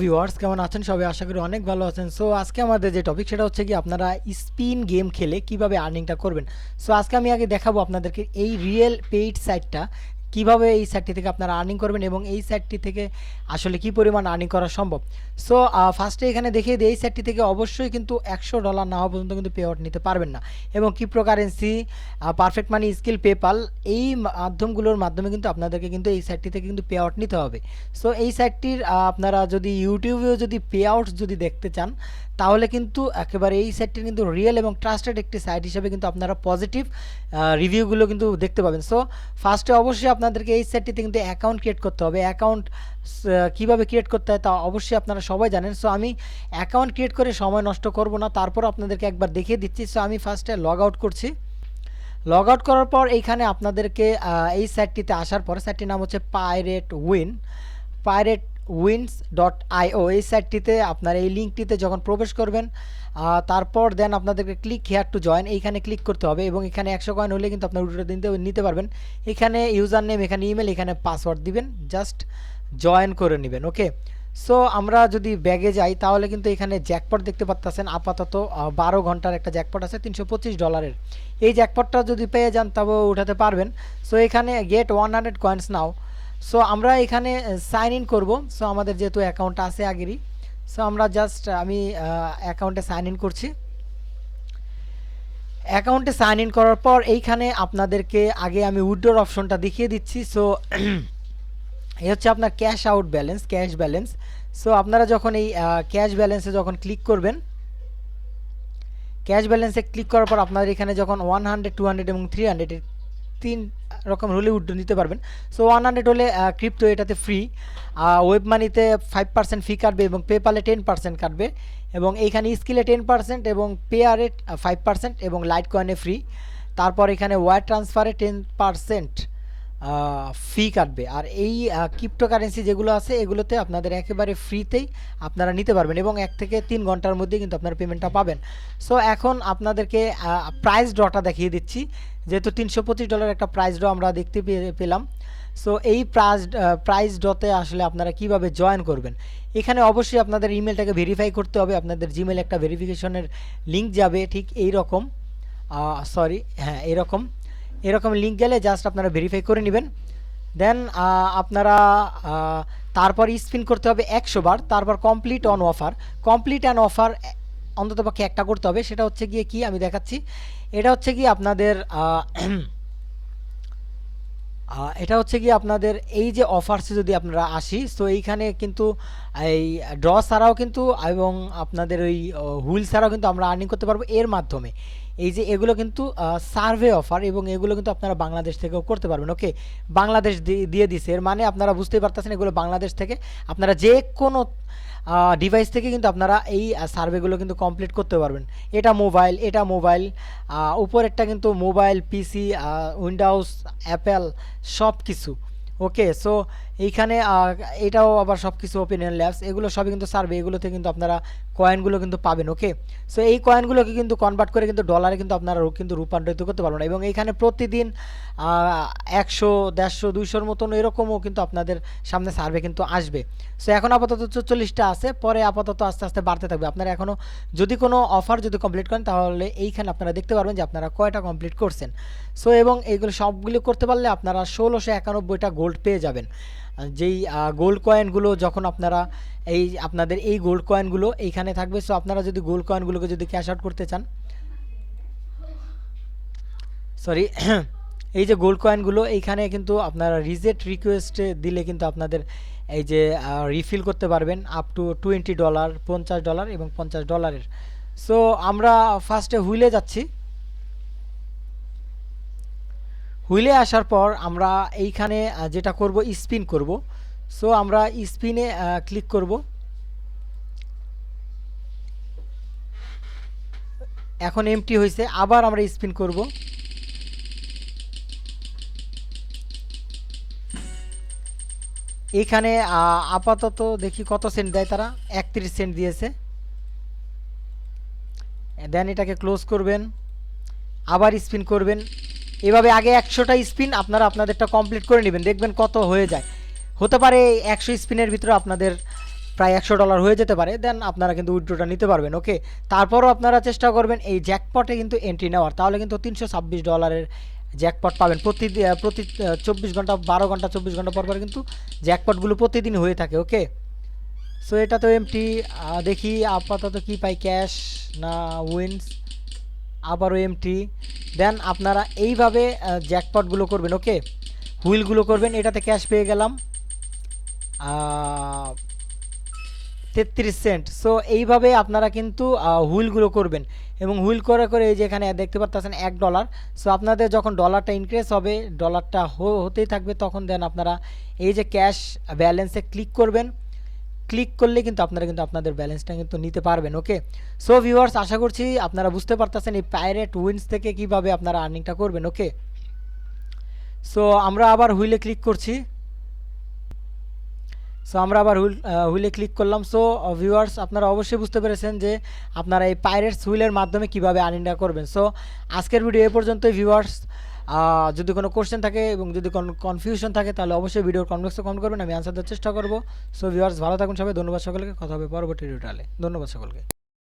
Viewers কেমন আছেন সবাই? আশা করি অনেক ভালো আছেন। সো আজকে আমাদের যে টপিক সেটা হচ্ছে কি আপনারা স্পিন গেম খেলে কিভাবে আর্নিংটা করবেন। সো আজকে আমি আগে দেখাবো আপনাদেরকে এই রিয়েল পেইড সাইটটা কিভাবে এই সাইটটি থেকে আপনারা আর্নিং করবেন এবং এই সাইটটি থেকে আসলে কি পরিমাণ আর্নিং করা সম্ভব। সো ফার্স্টে এখানে দেখিয়ে দিই, এই সাইটটি থেকে অবশ্যই কিন্তু $100 না হওয়া পর্যন্ত কিন্তু পে আউট নিতে পারবেন না এবং ক্রিপ্টোকারেন্সি, পারফেক্ট মানি, স্কিল, পেপাল এই মাধ্যমগুলোর মাধ্যমে কিন্তু আপনাদেরকে কিন্তু এই সাইটটি থেকে কিন্তু পে আউট নিতে হবে। সো এই সাইটটির আপনারা যদি ইউটিউবেও যদি পে আউটস যদি দেখতে চান তাহলে কিন্তু একেবারে এই সাইটটি কিন্তু রিয়েল এবং ট্রাস্টেড একটি সাইট হিসেবে কিন্তু আপনারা পজিটিভ রিভিউগুলো কিন্তু দেখতে পাবেন। সো ফার্স্টে অবশ্যই আপনাদেরকে এই সাইটটিতে কিন্তু অ্যাকাউন্ট ক্রিয়েট করতে হবে। অ্যাকাউন্ট কীভাবে ক্রিয়েট করতে হয় তা অবশ্যই আপনারা সবাই জানেন। সো আমি অ্যাকাউন্ট ক্রিয়েট করে সময় নষ্ট করব না, তারপর আপনাদেরকে একবার দেখিয়ে দিচ্ছি। সো আমি ফার্স্টে লগ আউট করছি। লগ আউট করার পর এইখানে আপনাদেরকে এই সাইটটিতে আসার পর, সাইটটির নাম হচ্ছে piratewins.io। এই সাইটটিতে আপনার এই লিঙ্কটিতে যখন প্রবেশ করবেন তারপর দেন আপনাদেরকে ক্লিক হেয়ার টু জয়েন এইখানে ক্লিক করতে হবে এবং এখানে 100 কয়েন হলে কিন্তু আপনার উইথড্র নিতে পারবেন। এখানে ইউজার নেম, এখানে ইমেল, এখানে পাসওয়ার্ড দিবেন, জাস্ট জয়েন করে নেবেন। ওকে, সো আমরা যদি ব্যাগে যাই তাহলে কিন্তু এখানে জ্যাকপট দেখতে পাচ্ছেন। আপাতত 12 ঘন্টার একটা জ্যাকপট আছে $325। এই জ্যাকপটটা যদি পেয়ে যান তবে উঠাতে পারবেন। সো এখানে গেট 100 কয়েন্স নাও। সো আমরা এখানে সাইন ইন করবো। সো আমাদের যেহেতু অ্যাকাউন্ট আছে আগেরই, সো আমরা জাস্ট আমি অ্যাকাউন্টে সাইন ইন করছি। অ্যাকাউন্টে সাইন ইন করার পর এইখানে আপনাদেরকে আগে আমি উইথড্রর অপশনটা দেখিয়ে দিচ্ছি। সো এই হচ্ছে আপনার cash out balance, cash balance. So আপনারা যখন এই ক্যাশ ব্যালেন্সে যখন ক্লিক করবেন, ক্যাশ ব্যালেন্সে ক্লিক করার পর আপনাদের এখানে যখন 100, 200 এবং 300 তিন রকম হলে উইথড্র নিতে পারবেন। সো 100 হলে ক্রিপ্টো, এটাতে ফ্রি। ওয়েব মানিতে 5% ফি কাটবে এবং পেপালে 10% কাটবে এবং এইখানে স্কিলে 10% এবং পেয়ারে 5% এবং লাইট কয়েনে ফ্রি। তারপর এখানে ওয়ার ট্রান্সফারে 10% ফি কাটবে। আর এই ক্রিপ্টোকারেন্সি যেগুলো আছে এগুলোতে আপনাদের একেবারে ফ্রিতেই আপনারা নিতে পারবেন এবং 1 থেকে 3 ঘন্টার মধ্যে কিন্তু আপনারা পেমেন্টটা পাবেন। সো এখন আপনাদেরকে প্রাইস ড্রটা দেখিয়ে দিচ্ছি। যেহেতু $325 একটা প্রাইস ড্র আমরা দেখতে পেলাম। সো এই প্রাইস ড্রতে আসলে আপনারা কিভাবে জয়েন করবেন, এখানে অবশ্যই আপনাদের ইমেলটাকে ভেরিফাই করতে হবে। আপনাদের জিমেল একটা ভেরিফিকেশনের লিঙ্ক যাবে, ঠিক এই রকম, এরকম লিঙ্ক গেলে জাস্ট আপনারা ভেরিফাই করে নেবেন। দেন আপনারা তারপর স্পিন করতে হবে 100 বার। তারপর কমপ্লিট অন অফার অন্ততপক্ষে একটা করতে হবে। সেটা হচ্ছে গিয়ে কি আমি দেখাচ্ছি। এটা হচ্ছে কি আপনাদের এই যে অফারসে যদি আপনারা আসি, সো এইখানে কিন্তু এই ড্র ছাড়াও কিন্তু এবং আপনাদের ওই হুইল ছাড়াও কিন্তু আমরা আর্নিং করতে পারবো এর মাধ্যমে। এই যে এগুলো কিন্তু সার্ভে অফার এবং এগুলো কিন্তু আপনারা বাংলাদেশ থেকেও করতে পারবেন। ওকে, বাংলাদেশ দিয়ে দিছে, এর মানে আপনারা বুঝতেই পারতেছেন এগুলো বাংলাদেশ থেকে আপনারা যে কোনো ডিভাইস থেকে কিন্তু আপনারা এই সার্ভেগুলো কিন্তু কমপ্লিট করতে পারবেন। এটা মোবাইল উপরেরটা কিন্তু মোবাইল, পিসি, উইন্ডোজ, অ্যাপেল সব কিছু। ওকে, সো এইখানে এটাও আবার সব কিছু ওপেন ল্যাবস, এগুলো সবই কিন্তু সার্ভে, এগুলোতে কিন্তু আপনারা কয়েনগুলো কিন্তু পাবেন। ওকে, সো এই কয়েনগুলোকে কিন্তু কনভার্ট করে কিন্তু ডলারে কিন্তু আপনারা কিন্তু রূপান্তরিত করতে পারবেন এবং এইখানে প্রতিদিন 100, 150, 200 মতন এরকমও কিন্তু আপনাদের সামনে সার্ভে কিন্তু আসবে। সো এখন আপাতত 44টা আছে, পরে আপাতত আস্তে আস্তে বাড়তে থাকবে। আপনারা এখনও যদি কোনো অফার যদি কমপ্লিট করেন তাহলে এইখানে আপনারা দেখতে পারবেন যে আপনারা কয়টা কমপ্লিট করছেন। সো এবং এইগুলো সবগুলো করতে পারলে আপনারা 1691টা গোল্ড পেয়ে যাবেন। যেই গোল্ড কয়েনগুলো যখন আপনারা আপনাদের এই গোল্ড কয়েনগুলো এইখানে থাকবে। সো আপনারা যদি গোল্ড কয়েনগুলোকে যদি ক্যাশ আউট করতে চান, এই যে গোল্ড কয়েনগুলো এইখানে কিন্তু আপনারা রিকোয়েস্টে দিলে কিন্তু আপনাদের এই যে রিফিল করতে পারবেন আপ টু $20, $50 এবং $50। সো আমরা ফার্স্টে হুইলে যাচ্ছি। হুইলে আসার পর আমরা এইখানে যেটা করব স্পিন করব। সো আমরা স্পিনে ক্লিক করব। এখন এমটি হয়েছে, আবার আমরা স্পিন করব। এইখানে আপাতত দেখি কত সেন্ট দেয় তারা, 31 সেন্ট দিয়েছে। দেন এটাকে ক্লোজ করবেন, আবার স্পিন করবেন। এভাবে আগে 100টা স্পিন আপনারা আপনাদেরটা কমপ্লিট করে নেবেন, দেখবেন কত হয়ে যায়। হতে পারে 100 স্পিনের ভিতরে আপনাদের প্রায় $100 হয়ে যেতে পারে, দেন আপনারা কিন্তু উইথড্রটা নিতে পারবেন। ওকে, তারপরও আপনারা চেষ্টা করবেন এই জ্যাকপটে কিন্তু এন্ট্রি নেওয়ার, তাহলে কিন্তু $326 জ্যাকপট পাবেন প্রতি 24 ঘন্টা, 12 ঘন্টা 24 ঘন্টা পর পর কিন্তু জ্যাকপটগুলো প্রতিদিন হয়ে থাকে। ওকে, সো এটা তো এমটি। দেখি আপাতত কি পাই, ক্যাশ না উইন্স, আবারও এমটি। দেন আপনারা এইভাবে জ্যাকপটগুলো করবেন। ওকে, হুইলগুলো করবেন, এটাতে ক্যাশ পেয়ে গেলাম 33 সেন্ট। সো এইভাবে আপনারা কিন্তু হুইলগুলো করবেন, এবং হুইল করে করে এই যে এখানে দেখতে পাচ্ছেন $1। সো আপনাদের যখন ডলারটা ইনক্রিজ হবে, ডলারটা হতেই থাকবে, তখন দেন আপনারা এই যে ক্যাশ ব্যালেন্সে ক্লিক করবেন। ক্লিক করলে কিন্তু আপনারা কিন্তু আপনাদের ব্যালেন্সটা কিন্তু নিতে পারবেন। ওকে, সো ভিউয়ার্স, আশা করছি আপনারা বুঝতে পারতেছেন এই পাইরেট উইন্স থেকে কিভাবে আপনারা আর্নিংটা করবেন। ওকে, সো আমরা আবার হুইলে ক্লিক করছি। সো আমরা আবার হুইলে ক্লিক করলাম। সো ভিউয়ার্স, আপনারা অবশ্যই বুঝতে পেরেছেন যে আপনারা এই পাইরেটস হুইলের মাধ্যমে কিভাবে আর্নিংটা করবেন। সো আজকের ভিডিও এ পর্যন্তই ভিউয়ার্স। যদি কোনো কোশ্চেন থাকে এবং যদি কোনো কনফিউশন থাকে, তাহলে অবশ্যই ভিডিওর কমেন্ট বক্সে কমেন্ট করবেন, আমি আনসার দেওয়ার চেষ্টা করব। সো ভিউয়ার্স, ভালো থাকুন সবাই, ধন্যবাদ সকলকে, কথা হবে পরবর্তী টিউটোরিয়ালে। ধন্যবাদ সকলকে।